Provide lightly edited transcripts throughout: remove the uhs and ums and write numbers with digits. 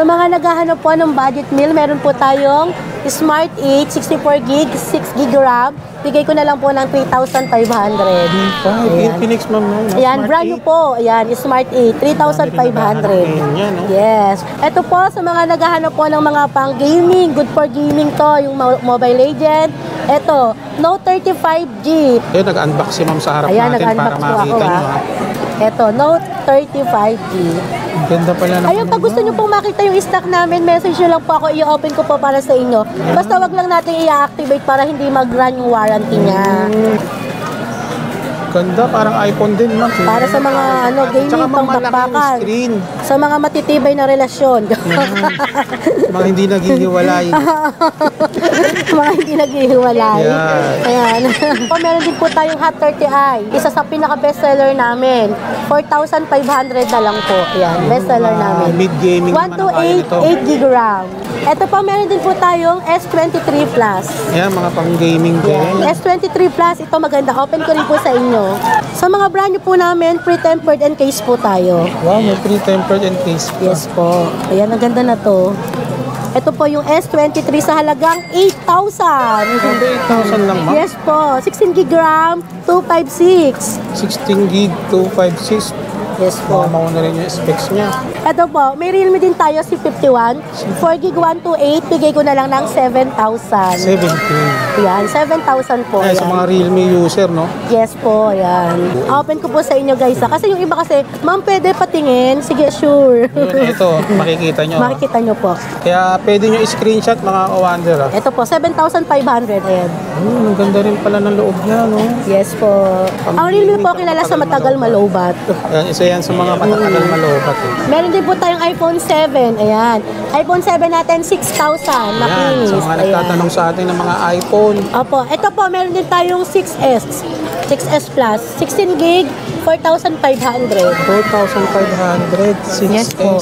Sa mga naghahanap po ng budget meal, meron po tayong Smart 8, 64GB, 6GB RAM. Bigay ko na lang po ng 3,500. Infinix ma'am. Ayan, brand new po. Ayan, Smart 8, 3,500. Yes. Ito po, sa mga naghahanap po ng mga pang gaming, good for gaming to, yung Mobile Legends. Ito, Note 35G. Ayan, nag-unbox si ma'am sa harap natin para makita nyo. Ito, Note 35G. Ganda pala naman. Ayun, pag gusto nyo pong makita yung stock namin, message nyo lang po ako, i-open ko po para sa inyo. Basta wag lang natin i-activate para hindi mag-run yung warranty niya. Ganda, parang iPhone din, ma'am. Para sa mga gaming pang-bakbakan. Sa mga matitibay na relasyon. Mga hindi naghihiwalay. Mga hindi naghihiwalay. Ayan. Meron din po tayong Hot 30i. Isa sa pinaka-bestseller namin. 4,500 na lang po. Ayan, bestseller namin. Mid-gaming naman ang kaya nito. 8GB RAM. Ito po, meron din po tayong S23 Plus. Ayan, mga pang-gaming din. S23 Plus, ito maganda. Open ko rin po sa inyo. Sa mga brand new po namin, pre-tempered and case po tayo. Wow, may pre-tempered and case po. Yes po. Ayan, ang ganda na to. Ito po yung S23 sa halagang 8,000. 8,000 lang, ma'am? Yes po. 16GB RAM, 256. 16GB, 256. Yes po. Mauna rin yung specs niya. Ito po, may Realme din tayo, C51. 4GB 128, bigay ko na lang ng 7,000. 17. Yan, 7,000 po. Ay, sa mga Realme user, no? Yes po, yan. Open ko po sa inyo, guys. Kasi yung iba kasi, ma'am, pwede patingin? Sige, sure. Ito, makikita nyo. Makikita nyo po. Kaya pwede nyo i-screenshot, mga kawander. Ito po, 7,500. Ayan. Ang ganda rin pala ng loob niya, no? Yes po. Ang Realme po kilala sa matagal malobat. Ayan, isa yan sa mga matagal malobat. Meron din po tayong iPhone 7. Ayan. iPhone 7 natin, 6,000. Ayan, sa mga nagtatanong sa atin ng mga iPhone. Opo. Ito po, meron din tayong 6S. 6S Plus. 16GB, 4,500. 4,500, 6S. Yes po.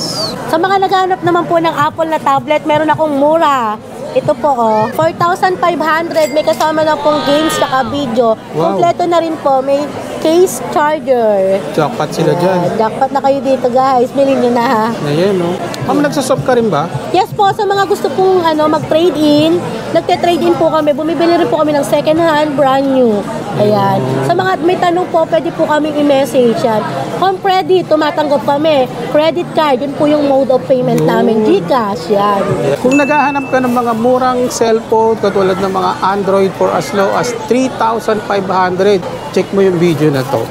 Sa mga naghahanap naman po ng Apple na tablet, meron akong mura. Ito po, 4,500. May kasama na pong games, saka video. Wow. Kompleto na rin po. May case charger. Jackpot sila dyan. Jackpot na kayo dito, guys. Bilhin nyo na, ha. Ayan, no? Ma'am, nagsasop ka rin ba? Yes po, sa mga gusto pong mag-trade-in, nagte-trade-in po kami. Bumibili rin po kami ng second hand, brand new. Ayan. Sa mga may tanong po, pwede po kami i-message yan. Home credit, tumatanggap kami. Credit card, yun po yung mode of payment namin. GCash, yan. Kung naghahanap ka ng mga murang cellphone, katulad ng mga Android for as low as 3,500, check mo yung video na to.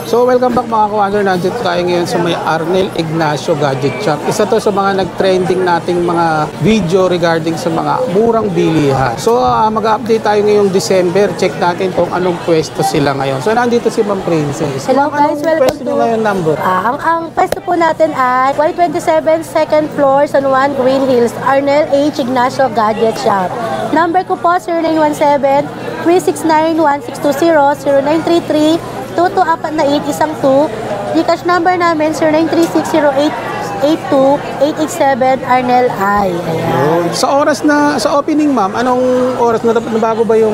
So, welcome back mga kawander. Nandito tayo ngayon sa may Arnel Ignacio Gadget Shop. Isa to sa mga nag-trending nating mga video regarding sa mga murang bilihan. So, mag-update tayo ngayong December. Check natin kung anong pwesto sila ngayon. So, nandito si Ma'am Princess. Hello guys, welcome to... ngayon number? Ang pwesto po natin ay Y27 second floor, San Juan, Green Hills, Arnel H. Ignacio Gadget Shop. Number ko po 0917 3691620 0933 224812. Gcash number namin 093608828887 Arnel I. Ayan. Sa oras na sa opening, ma'am, anong oras na bago ba yung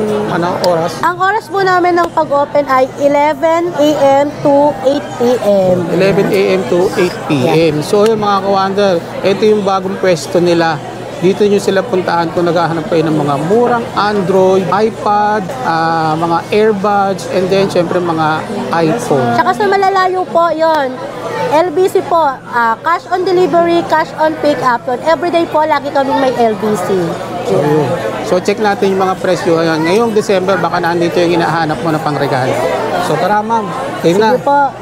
oras? Ang oras po namin ng pag-open ay 11 AM to 8 PM. 11 AM to 8 PM. Yeah. So yung mga kawander, ito yung bagong pwesto nila. Dito nyo sila puntahan kung naghahanap kayo ng mga murang Android, iPad, mga earbuds, and then syempre mga iPhone. Tsaka sa malalayo po, yon LBC po, cash on delivery, cash on pick up. Everyday po, lagi kaming may LBC. Yeah. So check natin yung mga presyo. Ngayong December, baka nandito yung hinahanap mo na pangregalo. So tara ma'am, kayo na. Sige po.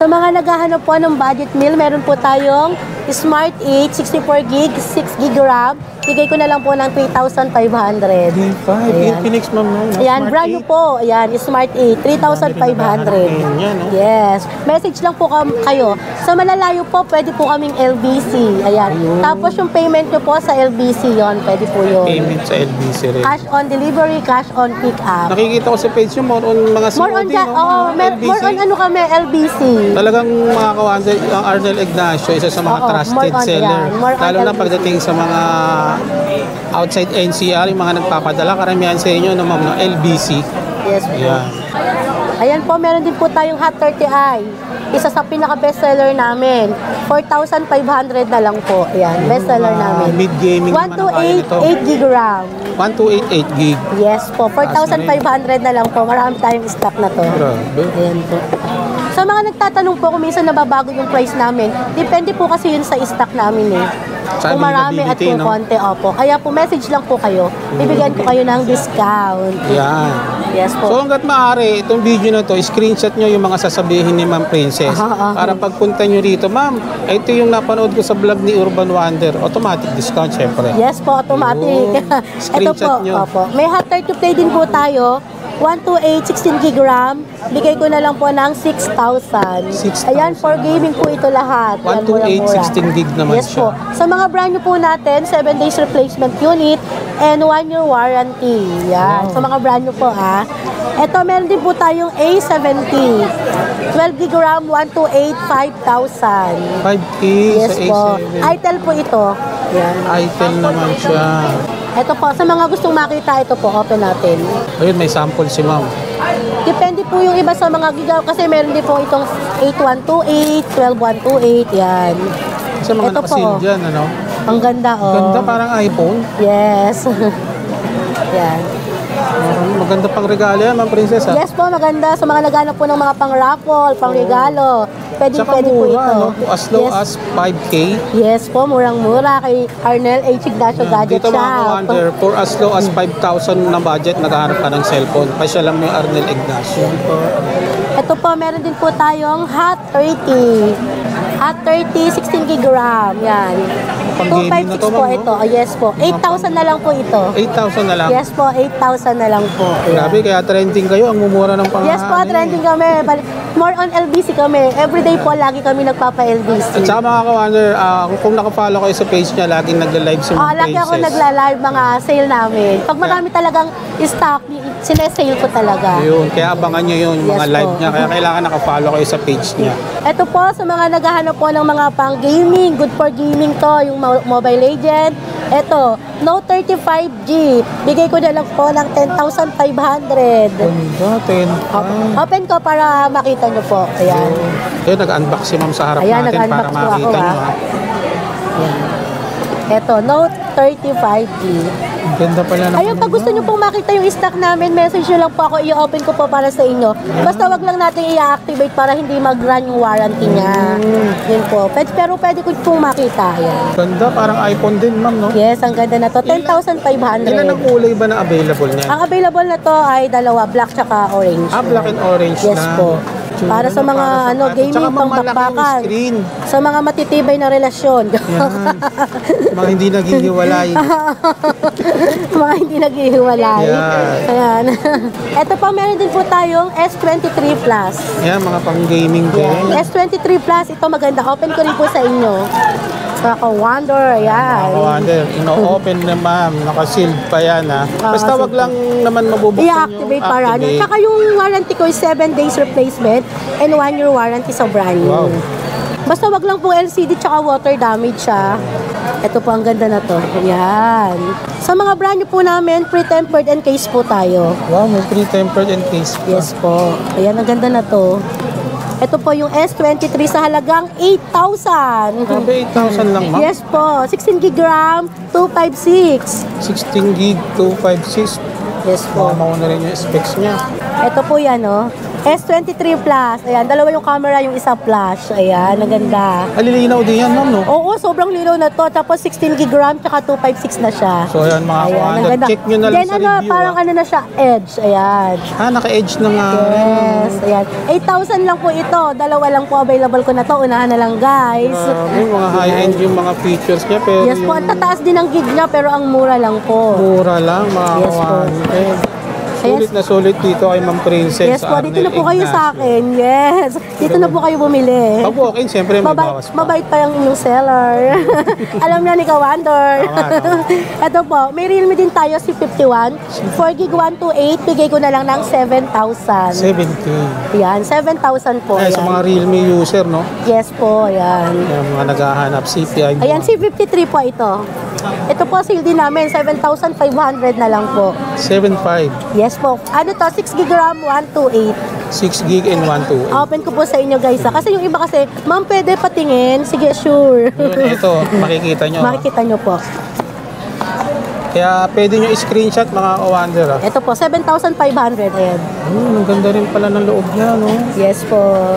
Sa mga naghahanap po ng budget meal, meron po tayong Smart 8, 64GB, 6GB RAM. Bigay ko na lang po ng 3,500. Infinix ma'am. Ayan, brand new po. Ayan, Smart 8, 3,500. Yes. Message lang po kayo. Sa malalayo po, pwede po kaming LBC. Ayan. Tapos yung payment nyo po sa LBC yon, pwede po yun. Payment sa LBC rin. Cash on delivery, cash on pick up. Nakikita ko sa page nyo, more on mga smoothie, more on ano kami, LBC. Talagang mga kawander, ang Arnel Ignacio, isa sa mga trusted seller. Lalo na pagdating sa mga outside NCR, yung mga nagpapadala, karamihan sa inyo na LBC. Yes. Yan. Ayan po, meron din po tayong Hot 30i. Isa sa pinaka-bestseller namin. 4,500 na lang po. Ayan, bestseller namin. Mid-gaming naman ang kaya 128, nito. 8 gig RAM. 1288 gig. Yes po, 4,500 na lang po. Marami tayong stock na to. Grabe. Ayan po. Sa mga nagtatanong po kung minsan nababago yung price namin, depende po kasi yun sa stock namin eh. Sa Kung marami at availability, kung no? konti, opo. Kaya po message lang po kayo. Bibigyan ko kayo ng discount. Yan. Yes So po. hanggat maaari, itong video na to, screenshot nyo yung mga sasabihin ni Ma'am Princess. Para pagpunta nyo rito, Ma'am, ito yung napanood ko sa vlog ni Urban Wonder. Automatic discount, syempre. Yes po, automatic. Yun. Ito po, Screenshot nyo. opo. May hot 30 play din po tayo. 128, 16 gig RAM. Bigay ko na lang po ng 6,000. 6,000. Ayan, for gaming po ito lahat. Yan, 128, murang-mura. 16 gig naman yes siya. po. Sa mga brand new po natin, 7 days replacement unit and 1 year warranty. Yan. Sa mga brand new po Ito, meron din po tayong A70. 12 gig RAM, 128, 5,000. 5K Yes sa po. A7. Itel po ito. Yan. Itel naman siya. Ito po, sa mga gustong makita, ito po, open natin. Ayun, may sample si Ma'am. Depende po yung iba sa mga gigaw, kasi meron din po itong 8128, 12128, yan. Sa mga Ito po, nakasil oh. dyan, ano? Ang ganda, oh. Ganda, parang iPhone. Yes. yan. Maganda pang regalo yan, Ma'am Princess, ha? Yes po, maganda. Sa mga naghanap po ng mga pang-raffle, pang-regalo. Pwede Tsaka po mura, ito. no? As low yes. as 5K. Yes po, murang-mura kay Arnel H. Ignacio Gadget Dito mga Shop. ka-wonder, for as low as 5,000 na budget, naghahanap ka ng cellphone. Pasya lang mo yung Arnel Ignacio. Ito po, meron din po tayong Hot 30. Hot 30, 16 gig RAM. Yan. Pang-gaming na 256 to, po ma'am, no? ito. Oh, yes po. 8,000 na lang po ito. 8,000 na lang. Yes po, 8,000 na lang po. Ayan. Grabe, kaya trending kayo. Ang mumura ng pangalan. Yes po, trending kami. More on LBC kami. Everyday po, lagi kami nagpapa-LBC. At saka mga ka-wonder, kung nakafollow kayo sa page niya, laging nagla-live si Ma'am Lagi ako Princess. nagla-live mga sale namin. Pag marami talagang stock, sinesale ko talaga. Yun, kaya abangan nyo yun, Yes mga live po. niya. Kaya kailangan nakafollow kayo sa page niya. Ito po, sa mga naghahanap po ng mga pang-gaming, good for gaming to, yung Mobile Legend. Ito, Note 35G. Bigay ko na lang po ng 10,500. Ganda, 10. Open ko para makita nyo po. Ayan. Ayun, nag-unbox si Ma'am sa harap Ayan, natin para nag-unbox po makita ako, nyo. Ha? Ayan. Ito, Note 35G. Ang ganda pala ng Ayun, pag gusto nyo pong makita yung stock namin, message nyo lang po ako, i-open ko po para sa inyo. Basta wag lang natin i-activate para hindi mag-run yung warranty niya. Yun po. Pero pwede ko pong makita. Ayan. Ganda, parang iPhone din, Ma'am, no? Yes, ang ganda na to. 10,500. Ilan ang kulay ba na available niya? Ang available na to ay dalawa, black tsaka orange. Black and orange Yes na. po. Para sa mga gaming Tsaka pang malaki yung bakbakan. screen. Sa mga matitibay na relasyon. Yan. Mga hindi naghihiwalay. mga hindi naghihiwalay. Yan. Ayan. Ito pa, meron din po tayong S23 Plus. Yan, mga pang-gaming din. Yan. S23 Plus, ito maganda. Open ko rin po sa inyo. Kaka-wonder, ayan. Wonder, ino-open na Ma'am, naka-sealed pa yan, ha? Basta wag lang naman mabubuksan I-activate para ano. activate. Tsaka yung warranty ko is 7 days replacement and 1 year warranty sa brand new. Wow. Basta wag lang po LCD tsaka water damage siya. Ito po, ang ganda na to. Ayan. Sa mga brand new po namin, pre-tempered and case po tayo. Wow, may pre-tempered and case pa. Yes po. Ayan, ang ganda na to. Ito po yung S23 sa halagang 8,000. Grabe, 8,000 lang, Ma'am. Yes po. 16 gig RAM, 256. 16 gig, 256. Yes po. Baka mauna rin yung specs niya. Ito po yan, oh. S23 Plus. Ayan, dalawa yung camera, yung isa flash. Ayan, ang ganda. Alilinaw din yan, Ma'am, no? Oo, sobrang linaw na to. Tapos 16 gig RAM, tsaka 256 na siya. So, ayan, mga Ayan, ang kawander. ganda. Check nyo na lang Then, sa review, parang ha? ano na siya, edge. Ayan. Naka-edge na nga. Yes, ayan. 8,000 lang po ito. Dalawa lang po available ko na to. Unahan na lang, guys. Grabe, mga high-end yung mga features niya, pero Yes po, at tataas din ang gig niya, pero ang mura lang po. mura lang, mga Yes po. kawander. Sulit na sulit dito kay Ma'am Princess. Yes po, dito Arnel na po kayo sa Ignacio. akin. Yes. Dito na po kayo bumili. Pag walk-in, siyempre may bawas pa. Mabait pa yung inyong seller. Alam na ni Ka-Wonder. Tama. Ito po, may Realme din tayo si 51. 4 gig 128, bigay ko na lang ng 7,000. 7K. Yan, 7,000 po. Sa Ayan. mga Realme user, no? Yes po, ayan. Yung mga naghahanap CPI. Ayan, si 53 po ito. Ito po, sale din namin, 7,500 na lang po. 7.5. Yes po. Ano to, 6 gig RAM, 128. 6 gig and 128. Open ko po sa inyo guys ha. Kasi yung iba kasi, ma'am pwede patingin? Sige, sure. Yun, ito, makikita nyo. Makikita nyo po. Kaya pwede nyo i-screenshot mga ka-wonder. Ito po, 7,500. Ayan. Ang ganda rin pala ng loob niya, no? Yes po.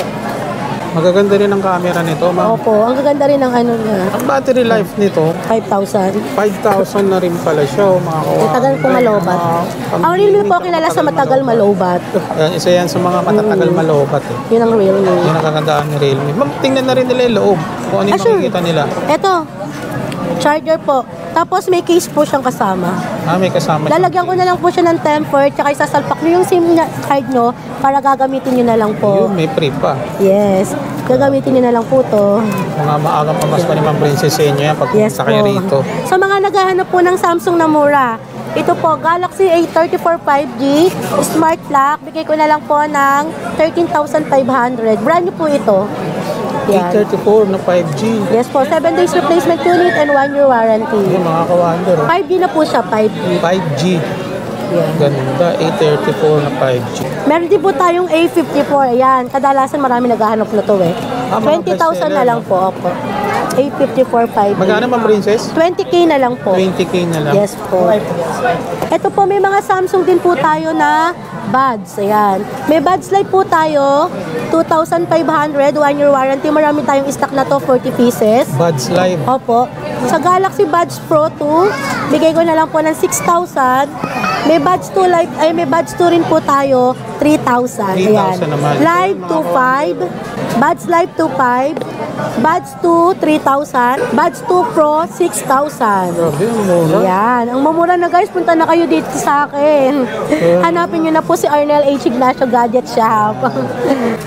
Magaganda rin ang camera nito, ma'am. Opo, ang gaganda rin ng ano niya. Ang battery life nito, 5,000. 5,000 na rin pala siya, mga ka-wonder. Matagal po malobat. Ang Realme po kilala sa matagal malobat. Yan, isa yan sa mga matatagal malobat. Eh. Yun ang Realme. Yung nakakandaan ni Realme. Ma'am, tingnan na rin nila yung loob. Kung ano yung Sure. makikita nila. Ito, charger po. Tapos may case po siyang kasama. May kasama siya. Lalagyan ko na lang po siya ng temper, tsaka isasalpak nyo yung SIM card nyo para gagamitin nyo na lang po. Yun, may free pa. Yes, gagamitin nyo na lang po to. Mga maagang pamasko ni Ma'am Princess sa inyo yan pag Yes pumunta kayo po. rito. Sa mga naghahanap po ng Samsung na mura, ito po, Galaxy A34 5G, Smart Lock, bigay ko na lang po ng 13,500. Brand new po ito. Yan. 834 na 5G. Yes po, 7 days replacement unit and 1 year warranty. Yung mga ka-wonder. 5G na po siya, 5G. 5G. Yan. Ganda. 834 na 5G. Meron din po tayong A54. Ayan, kadalasan marami naghahanap na to eh. Mga 20,000 bestseller, na lang no? po. Opo. A54 5G. Magkano Ma'am Princess? 20K na lang po. 20K na lang. Yes po. Ito po, may mga Samsung din po tayo na buds. Ayan. May buds light po tayo. 2,500, 1 year warranty. Marami tayong stock na to, 40 pieces. Buds Live. Opo. Sa Galaxy Buds Pro 2, bigay ko na lang po ng 6,000. May Buds 2 live, ay may Buds 2 rin po tayo, 3,000. 3,000 naman. Live 2,500. Buds Live 2,500. Buds 2, 3,000. Buds 2 Pro, 6,000. Grabe, ang mura. Yan. Ang mamura na guys, punta na kayo dito sa akin. Hanapin nyo na po si Arnel H. Ignacio Gadget Shop.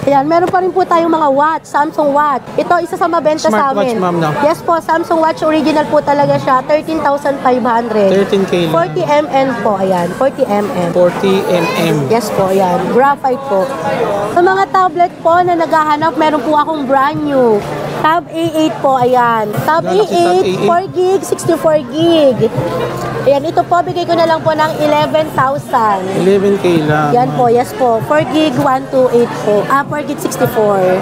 Ayan, meron pa rin po tayong mga watch, Samsung watch. Ito, isa sa mabenta sa Smartwatch, amin. ma'am, no? Yes po, Samsung watch original po talaga siya, 13,500. 13K lang. 40 mm po, ayan, 40 mm. 40mm. Yes po, ayan, graphite po. Sa mga tablet po na naghahanap, meron po akong brand new. Tab A8 po, ayan. Tab Galaxy A8, Tab A8. 4 gig, 64 gig. Ayan, ito po, bigay ko na lang po ng 11,000. 11K lang. Yan po, yes po. 4 gig, 128 po. 4 gig, 64.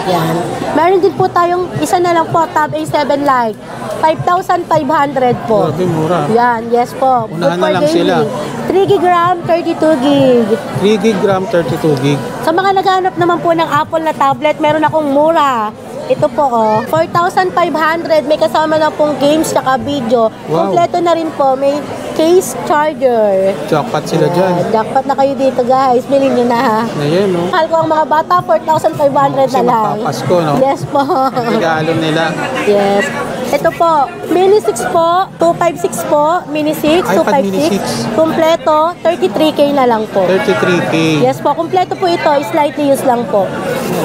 Yan. Meron din po tayong, isa na lang po, Tab A7 Lite. 5,500 po. Grabe, mura. Yan, yes po. Unahan na lang sila. 3 gig RAM, 32 gig. 3 gig RAM, 32 gig. Sa mga naghahanap naman po ng Apple na tablet, meron akong mura. Ito po, 4,500. May kasama na pong games tsaka video. Wow. Kompleto na rin po. May case charger. Jackpot sila dyan. Jackpot na kayo dito, guys. Bilhin nyo na, ha. Ayan, no? Mahal ko ang mga bata, 4,500 na Kasi lang. magpapasko, no? Yes po. Regalo nila. Yes. Ito po, Mini 6 po, 256 po, Mini 6, iPad Mini 256. Kompleto, 33K na lang po. 33K. Yes po, kompleto po ito, slightly used lang po.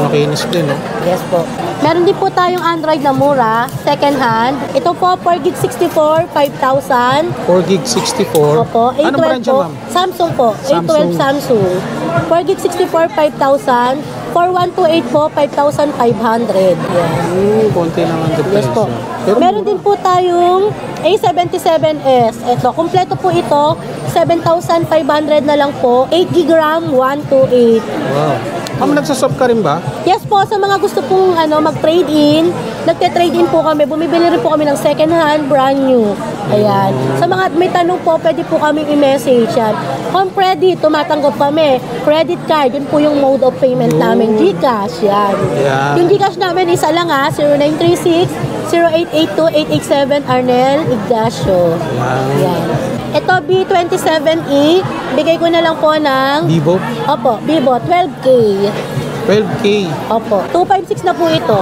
Makinis din, no? Yes po. Meron din po tayong Android na mura, second hand. Ito po, 4 gig 64, 5,000. 4 gig 64. Opo, Anong brand A12 siya, po. ma'am? Samsung po, Samsung. A12 Samsung. 4 gig 64, 5,000. 4128 po, 5,500. Yan. Konti naman Yes difference. po. Pero Meron din po tayong A77s. Ito, kompleto po ito. 7,500 na lang po. 8 gig RAM, 128. Wow. Ma'am, nagsasop ka rin ba? Yes po, sa mga gusto pong mag-trade-in, nagte-trade-in po kami. Bumibili rin po kami ng second-hand, brand new. Ayan. Sa mga may tanong po, pwede po kami i-message yan. Home credit, tumatanggap kami. Credit card, yun po yung mode of payment namin. GCash, yan. Yan. Yung GCash namin, isa lang 0936-0882-887 Arnel Ignacio. Yan. Ito, B27E, bigay ko na lang po ng, Vivo? opo, Vivo, 12K. 12K. Opo, 256 na po ito.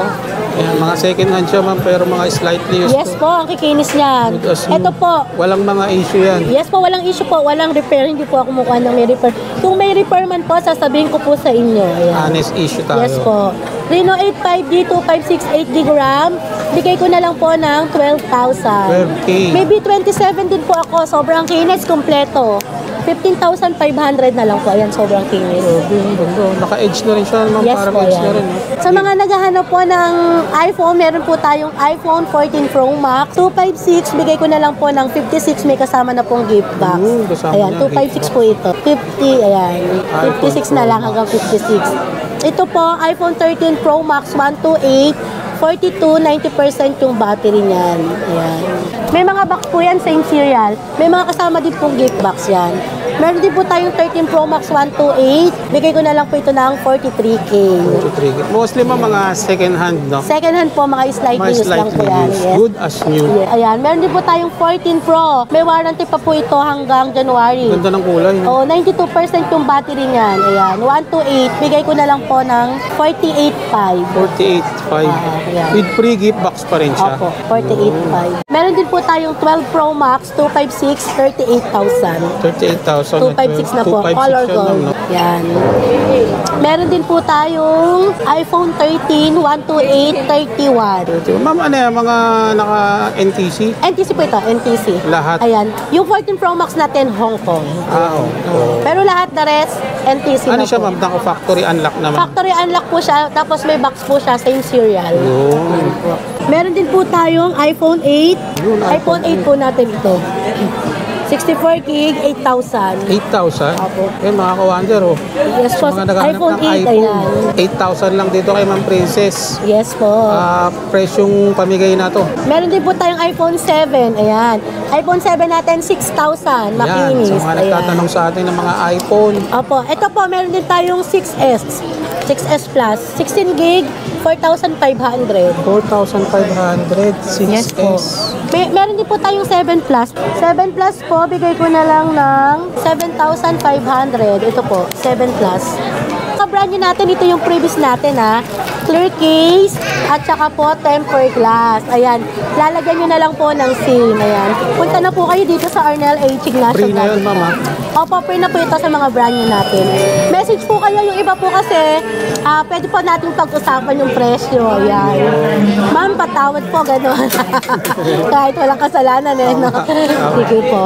Ayan, mga second hand siya, ma'am, pero mga slightly used. Yes po, ang kikinis niyan. As in, Ito po, Walang mga issue yan. yes po, walang issue po, walang repair. Hindi po ako mukha ng may repair. Kung may repair man po, sasabihin ko po sa inyo. Ayan. Honest issue tayo. Yes po. Reno 85D, 256, 8 gig RAM. Bigay ko na lang po ng 12,000. 12K. Maybe 27 din po ako. Sobrang kinis, kompleto. 15,500 na lang po. Ayan, sobrang kinis. Naka-edge na rin siya, ma'am. Yes Parang po, edge na yan. rin. Sa mga naghahanap po ng iPhone, meron po tayong iPhone 14 Pro Max. 256, bigay ko na lang po ng 56. May kasama na pong gift box. Kasama Ayan, niya, 256 po ito. 50, ayan. 56 na lang hanggang 56. Ito po, iPhone 13 Pro Max 128. 42, 90% yung battery niyan. Ayan. May mga box po yan, same serial. May mga kasama din pong gift box yan. Meron din po tayong 13 Pro Max 128. Bigay ko na lang po ito ng 43K. Mostly mga second hand, no? Second hand po, mga slight Mga news lang po slightly yan. used. Yes. Good as new. Yeah. Ayan, meron din po tayong 14 Pro. May warranty pa po ito hanggang January. Ganda ng kulay. Oh, 92% yung battery niyan. Ayan, 128. Bigay ko na lang po ng 48.5. 48.5. ayan. With free gift box pa rin siya. Opo, 48.5. Meron din po tayong 12 Pro Max 256, 38,000. 38,000. 256 na po, 256 color yan, gold. no? Yan. Meron din po tayong iPhone 13, 128, 31. Ma'am, ano yan? Mga naka-NTC? NTC po ito, NTC. Lahat? Ayan. Yung 14 Pro Max natin, Hong Kong. Pero lahat the rest, NTC Ano na siya, po. ma'am? Naka-factory unlock naman. Factory unlock po siya, tapos may box po siya, same serial. Meron din po tayong iPhone 8. iPhone 8 po natin ito. 64 gig, 8,000. 8,000? Opo. Mga ka-wonder, oh. Yes po, Mga naghahanap iPhone ng 8, iPhone. ayan. 8,000 lang dito kay Ma'am Princess. Yes po. Presyong pamigay na to. Meron din po tayong iPhone 7. Ayan. iPhone 7 natin, 6,000. Makinis. Yan, sa mga nagtatanong sa atin ng mga iPhone. Opo. Ito po, meron din tayong 6S. 6S Plus. 16 gig, 4,500. 4,500, 6S. Yes po. Meron din po tayong 7 Plus. 7 Plus po, bigay ko na lang ng 7,500. Ito po, 7 Plus. Ka-brand new natin, ito yung previous natin ha. Clear case at saka po tempered glass. Ayan. Lalagyan nyo na lang po ng SIM. Ayan. Punta na po kayo dito sa Arnel H. Ignacio. Free na yun, mama. Opo, free na po ito sa mga brand new natin. Message po kayo, yung iba po kasi, pwede po natin pag-usapan yung presyo. Ayan. Ma'am, patawad po, gano'n. Kahit walang kasalanan eh, no? Sige po.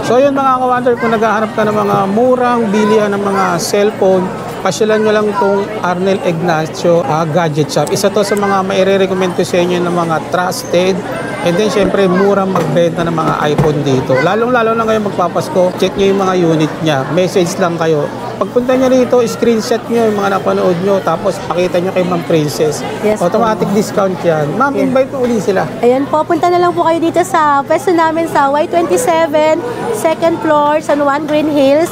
So yun mga ka-wonder, kung naghahanap ka ng mga murang bilihan ng mga cellphone, pasyalan nyo lang itong Arnel Ignacio Gadget Shop. Isa to sa mga maire-recommend ko sa inyo ng mga trusted. And then, syempre, murang magbenta ng mga iPhone dito. Lalong-lalo na ngayon magpapasko, check nyo yung mga unit niya. Message lang kayo. Pagpunta nyo rito, screenshot nyo yung mga napanood nyo, tapos pakita nyo kay Ma'am Princess. Yes, Automatic discount yan. Ma'am, invite mo uli sila. Ayan po, punta na lang po kayo dito sa pwesto namin sa Y27, second floor, San Juan, Green Hills.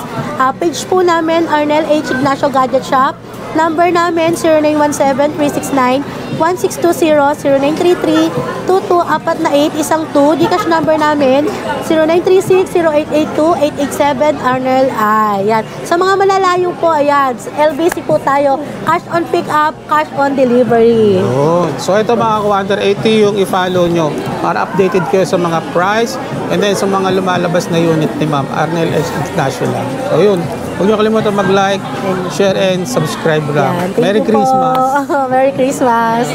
Page po namin, Arnel H. Ignacio Gadget Shop. Number namin, 0917-369-1620, 0933-2248, isang 2. Gcash number namin, 0936-0882-887, Arnel I. Yan. Sa mga malalayong po, ayan, LBC po tayo. Cash on pick up, cash on delivery. Yun. So ito mga ka-wonder, ito yung i-follow nyo para updated kayo sa mga price and then sa mga lumalabas na unit ni Ma'am Arnel H. Ignacio lang. So yun. Huwag niyo kalimutan mag-like, share, and subscribe lang. Yan. Thank Merry you po. Christmas! Merry Christmas!